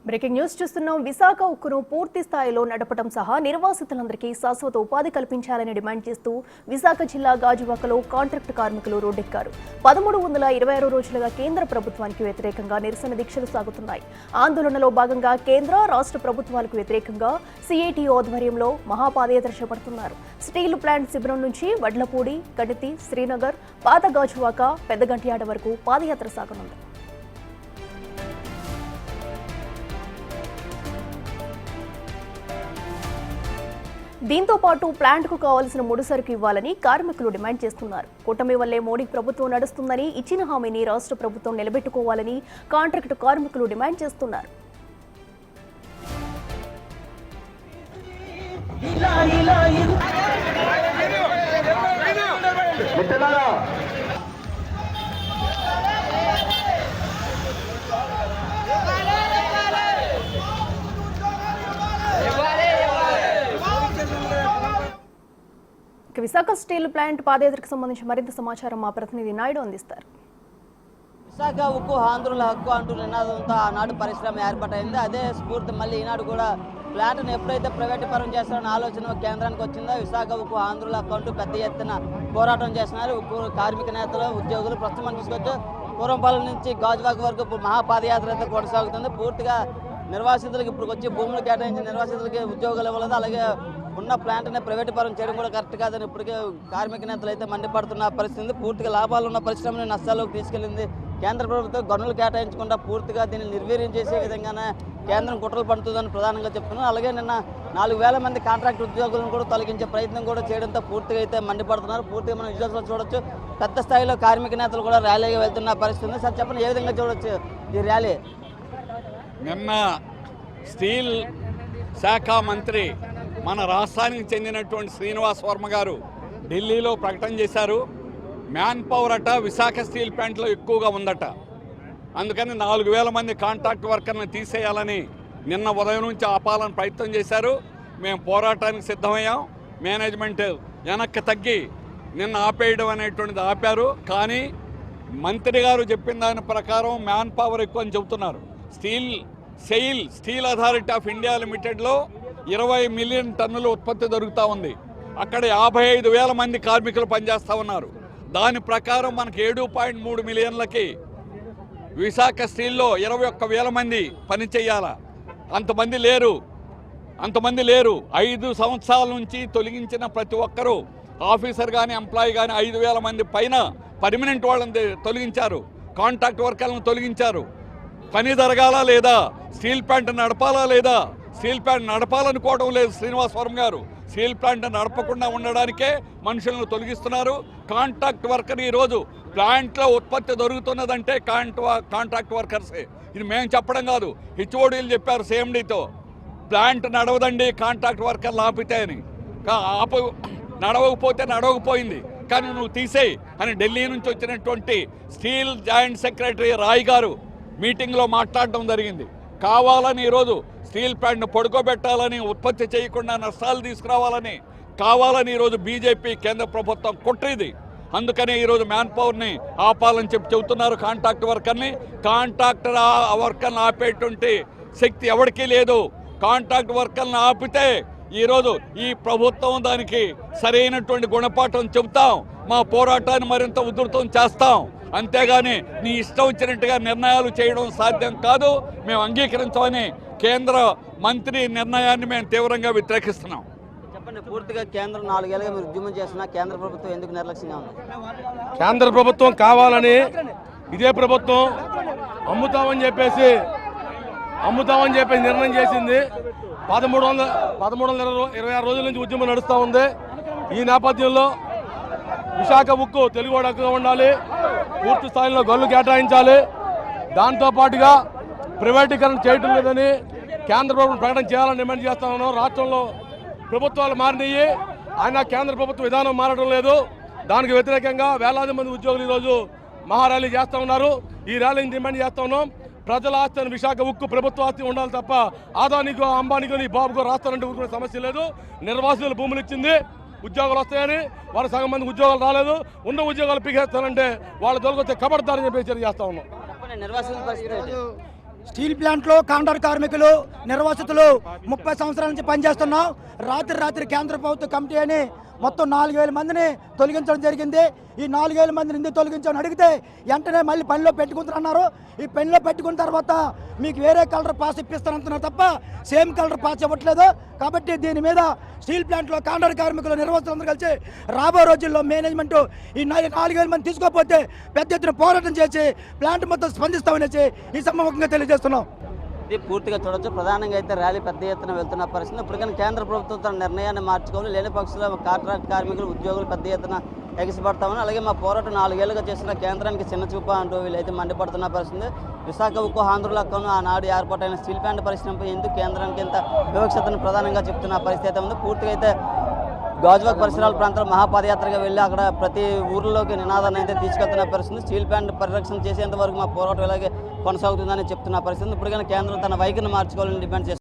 Breaking news చూస్తున్నాం. విశాఖ ఉక్కును పూర్తి స్థాయిలో నడపడం సహా నిర్వాసితులందరికీ శాశ్వత ఉపాధి కల్పించాలని డిమాండ్ చేస్తూ విశాఖ జిల్లా గాజువాకలో కాంట్రాక్టు కార్మికులు రోడ్డెక్కారు. 1326 రోజులుగా కేంద్ర ప్రభుత్వానికి వ్యతిరేకంగా నిరసన దీక్షలు సాగుతున్నాయి. ఆందోళనలో భాగంగా కేంద్ర రాష్ట్ర ప్రభుత్వాలకు వ్యతిరేకంగా సిఐటియు ఆధ్వర్యంలో మహాపాదయాత్ర చేపడుతున్నారు. స్టీల్ ప్లాంట్ శిబిరం నుంచి వడ్లపూడి, కణితి, శ్రీనగర్, పాత గాజువాక, పెద్దగంటియాడ వరకు పాదయాత్ర సాగనుంది. దీంతో పాటు ప్లాంట్కు కావాల్సిన ముడిసరుకు ఇవ్వాలని కార్మికులు డిమాండ్ చేస్తున్నారు. కూటమి వల్లే మోడీ ప్రభుత్వం నడుస్తుందని, ఇచ్చిన హామీని రాష్ట్ర ప్రభుత్వం నిలబెట్టుకోవాలని కాంట్రాక్టు కార్మికులు డిమాండ్ చేస్తున్నారు. విశాఖ స్టీల్ ప్లాంట్ పాదయాత్రకు సంబంధించి మరింత సమాచారం మా ప్రతినిధి నాయుడు అందిస్తారు. విశాఖ ఉక్కు ఆంధ్రుల హక్కు అంటూ నినాదంతో ఆనాడు పరిశ్రమ ఏర్పాటైంది. అదే స్ఫూర్తి మళ్ళీ ఈనాడు కూడా ప్లాంట్ను ఎప్పుడైతే ప్రైవేటీకరణ చేస్తారన్న ఆలోచన కేంద్రానికి వచ్చిందో విశాఖ ఉక్కు ఆంధ్రుల హక్కు అంటూ పెద్ద ఎత్తున పోరాటం చేస్తున్నారు ఉక్కు కార్మిక నేతలు, ఉద్యోగులు. ప్రస్తుతం తీసుకొచ్చి పూర్వంపాలెం నుంచి గాజువాక వరకు మహాపాదయాత్ర అయితే కొనసాగుతుంది. పూర్తిగా నిర్వాసితులకు ఇప్పుడు వచ్చి భూములు కేటాయించిన నిర్వాసితులకి ఉద్యోగాలు ఇవ్వలేదు. అలాగే ఉన్న ప్లాంట్ని ప్రైవేటీకరణ చేయడం కూడా కరెక్ట్ కాదని ఇప్పటికే కార్మిక నేతలు అయితే మండిపడుతున్న పరిస్థితి. పూర్తిగా లాభాలు ఉన్న పరిశ్రమని నష్టాల్లోకి తీసుకెళ్లింది కేంద్ర ప్రభుత్వం. గనులు కేటాయించకుండా పూర్తిగా దీన్ని నిర్వీర్యం చేసే విధంగానే కేంద్రం కుట్రలు పడుతుందని ప్రధానంగా చెప్తున్నారు. అలాగే నిన్న 4000 మంది కాంట్రాక్ట్ ఉద్యోగులను కూడా తొలగించే ప్రయత్నం కూడా చేయడంతో పూర్తిగా అయితే మండిపడుతున్నారు. పూర్తిగా మనం విజువల్స్లో చూడొచ్చు, పెద్ద స్థాయిలో కార్మిక నేతలు కూడా ర్యాలీగా వెళ్తున్న పరిస్థితి ఉంది. సార్ చెప్పండి, ఏ విధంగా చూడొచ్చు ఈ ర్యాలీ? నిన్న స్టీల్ శాఖ మంత్రి మన రాష్ట్రానికి చెందినటువంటి శ్రీనివాస్ వర్మ గారు ఢిల్లీలో ప్రకటన చేశారు. మ్యాన్ పవర్ అట విశాఖ స్టీల్ ప్లాంట్లో ఎక్కువగా ఉందట. అందుకని 4000 మంది కాంట్రాక్ట్ వర్కర్ని తీసేయాలని నిన్న ఉదయం నుంచి ఆపాలని ప్రయత్నం చేశారు. మేము పోరాటానికి సిద్ధమయ్యాం. మేనేజ్మెంట్ వెనక్కి తగ్గి నిన్న ఆపేయడం అనేటువంటిది ఆపారు. కానీ మంత్రి గారు చెప్పిన దాని ప్రకారం మ్యాన్ పవర్ ఎక్కువ అని చెబుతున్నారు. స్టీల్ అథారిటీ ఆఫ్ ఇండియా లిమిటెడ్లో 20 మిలియన్ టన్నుల ఉత్పత్తి జరుగుతూ ఉంది. అక్కడ 55,000 మంది కార్మికులు పనిచేస్తూ ఉన్నారు. దాని ప్రకారం మనకి 7.3 మిలియన్లకి విశాఖ స్టీల్లో 21,000 మంది పని చేయాలా. అంతమంది లేరు. 5 సంవత్సరాల నుంచి తొలగించిన ప్రతి ఒక్కరూ ఆఫీసర్ కానీ ఎంప్లాయీ కానీ 5,000 మంది పైన పర్మనెంట్ వాళ్ళని తొలగించారు, కాంట్రాక్ట్ వర్కర్లను తొలగించారు. పని జరగాలా లేదా, స్టీల్ ప్లాంట్ నడపాలా లేదా? స్టీల్ ప్లాంట్ నడపాలనుకోవడం లేదు శ్రీనివాస్ వర్మ గారు. స్టీల్ ప్లాంట్ నడపకుండా ఉండడానికే మనుషులను తొలగిస్తున్నారు. కాంట్రాక్ట్ వర్కర్ ఈరోజు ప్లాంట్లో ఉత్పత్తి దొరుకుతున్నదంటే కాంట్రాక్ట్ వర్కర్సే. ఇది మేము చెప్పడం కాదు, హెచ్ఓడీలు చెప్పారు సిఎండితో. ప్లాంట్ నడవదండి కాంట్రాక్ట్ వర్కర్లు ఆపితే అని. నడవకపోయింది కానీ నువ్వు తీసేయి అని ఢిల్లీ నుంచి వచ్చినటువంటి స్టీల్ జాయింట్ సెక్రటరీ రాయ్ గారు మీటింగ్లో మాట్లాడడం జరిగింది. కావాలని ఈరోజు స్టీల్ ప్లాంట్ను పడుకోబెట్టాలని, ఉత్పత్తి చేయకుండా నష్టాలు తీసుకురావాలని కావాలని ఈరోజు బీజేపీ కేంద్ర ప్రభుత్వం కుట్రిది. అందుకనే ఈరోజు మ్యాన్ పవర్ని ఆపాలని చెబుతున్నారు. కాంట్రాక్ట్ వర్కర్ని ఆపేటువంటి శక్తి ఎవరికీ లేదు. కాంట్రాక్ట్ వర్కర్ని ఆపితే ఈరోజు ఈ ప్రభుత్వం దానికి సరైనటువంటి గుణపాఠం చెబుతాం. మా పోరాటాన్ని మరింత ఉధృతం చేస్తాం. అంతేగాని నీ ఇష్టం వచ్చినట్టుగా నిర్ణయాలు చేయడం సాధ్యం కాదు. మేము అంగీకరించమని కేంద్ర మంత్రి నిర్ణయాన్ని మేము తీవ్రంగా వ్యతిరేకిస్తున్నాం. చెప్పండి, పూర్తిగా కేంద్రం 4 ఏళ్ళుగా మీరు ఉద్యమం చేస్తున్నా కేంద్ర ప్రభుత్వం ఎందుకు నిర్లక్ష్యంగా ఉంది? కేంద్ర ప్రభుత్వం కావాలని ఇదే ప్రభుత్వం అమ్ముతామని చెప్పేసి నిర్ణయం చేసింది. 1326 రోజుల నుంచి ఉద్యమం నడుస్తూ ఉంది. ఈ నేపథ్యంలో విశాఖ ఉక్కు తెలుగువాడు హక్కుగా ఉండాలి, పూర్తి స్థాయిలో గనులు కేటాయించాలి. దాంతోపాటుగా ప్రైవేటీకరణ చేయటం లేదని కేంద్ర ప్రభుత్వం ప్రకటన చేయాలని డిమాండ్ చేస్తా ఉన్నాం. రాష్ట్రంలో ప్రభుత్వాలు మారినాయి, ఆయన కేంద్ర ప్రభుత్వ విధానం మారడం లేదు. దానికి వ్యతిరేకంగా వేలాది మంది ఉద్యోగులు ఈరోజు మహార్యాలీ చేస్తూ ఉన్నారు. ఈ ర్యాలీని డిమాండ్ చేస్తూ ఉన్నాం. ప్రజల ఆస్తి అని విశాఖ ఉక్కు ప్రభుత్వ ఆస్తి ఉండాలి తప్ప ఆదానికో అంబానికో నీ బాబుకో రాస్తారంటే ఊరుకునే సమస్య లేదు. నిర్వాసితులు భూములు ఇచ్చింది, ఉద్యోగాలు వస్తాయని వాళ్ళ సగం మంది ఉద్యోగాలు రాలేదు. ఉన్న ఉద్యోగాలు పీకేస్తానంటే వాళ్ళ తొలగొచ్చే కబడ్దారని చెప్పి చేస్తా ఉన్నాం. స్టీల్ ప్లాంట్లో కాంట్రాక్ట్ కార్మికులు నిర్వాసితులు 30 సంవత్సరాల నుంచి పనిచేస్తున్నాం. రాత్రి కేంద్ర ప్రభుత్వ కమిటీ అని మొత్తం 4000 మందిని తొలగించడం జరిగింది. ఈ 4000 మందిని ఎందుకు తొలగించమని అడిగితే వెంటనే మళ్ళీ పనిలో పెట్టుకుంటున్నారు. ఈ పనిలో పెట్టుకున్న తర్వాత మీకు వేరే కలర్ పాస్ ఇప్పిస్తానంటున్నారు తప్ప సేమ్ కలర్ పాస్ ఇవ్వట్లేదు. కాబట్టి దీని మీద స్టీల్ ప్లాంట్లో కాంట్రాక్ట్ కార్మికులు నిర్వాసితులందరూ కలిసి రాబో రోజుల్లో మేనేజ్మెంట్ ఈ 4000 మంది తీసుకోకపోతే పెద్ద ఎత్తున పోరాటం చేసి ప్లాంట్ మొత్తం స్పందిస్తామనేసి ఈ సమాముఖంగా తెలియజేస్తున్నాం. ఇది పూర్తిగా చూడొచ్చు. ప్రధానంగా అయితే ర్యాలీ పెద్ద ఎత్తున వెళ్తున్న పరిస్థితి. ఇప్పటికైనా కేంద్ర ప్రభుత్వం తన నిర్ణయాన్ని మార్చుకోవాలి. లేని పక్షంలో కాంట్రాక్ట్ కార్మికులు ఉద్యోగులు పెద్ద ఎత్తున ఎగిసిపడతామని, అలాగే మా పోరాటం 4 ఏళ్లుగా చేసిన కేంద్రానికి చిన్న చూప అంటూ వీళ్ళైతే మండిపడుతున్న పరిస్థితి. విశాఖ ఉక్కు ఆంధ్రులక్కను ఆనాడు ఏర్పాటైన స్టీల్ ప్లాంట్ పరిశ్రమపై ఎందుకు కేంద్రానికి ఇంత వివక్షతను ప్రధానంగా చెప్తున్న పరిస్థితి అయితే ఉంది. పూర్తిగా అయితే గాజువాక పరిసరాల ప్రాంతాల్లో మహాపాదయాత్రగా వెళ్ళి అక్కడ ప్రతి ఊర్లోకి నినాదాన్ని అయితే తీసుకెళ్తున్న పరిస్థితి. స్టీల్ ప్లాంట్ పరిరక్షణ చేసేంత వరకు మా పోరాటం ఇలాగే కొనసాగుతుందని చెప్తున్న పరిస్థితి. ఇప్పటికైనా కేంద్రం తన వైఖరిని మార్చుకోవాలని డిమాండ్ చేస్తుంది.